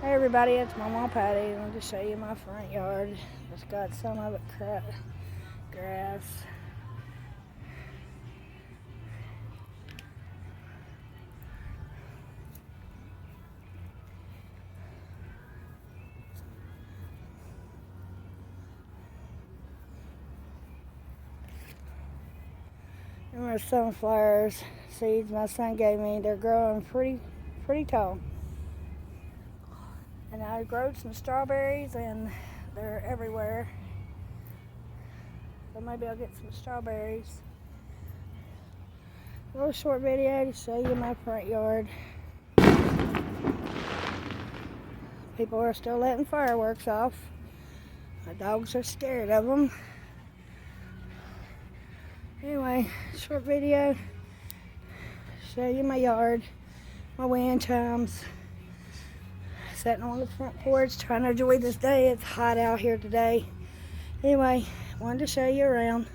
Hey everybody, it's Mama Patty. I'll just show you my front yard. It's got some of it grass. And there's sunflowers seeds my son gave me. They're growing pretty tall. And I grew some strawberries and they're everywhere. So maybe I'll get some strawberries. A little short video to show you my front yard. People are still letting fireworks off. My dogs are scared of them. Anyway, short video. Show you my yard, my wind chimes. Sitting on the front porch trying to enjoy this day. It's hot out here today. Anyway, wanted to show you around.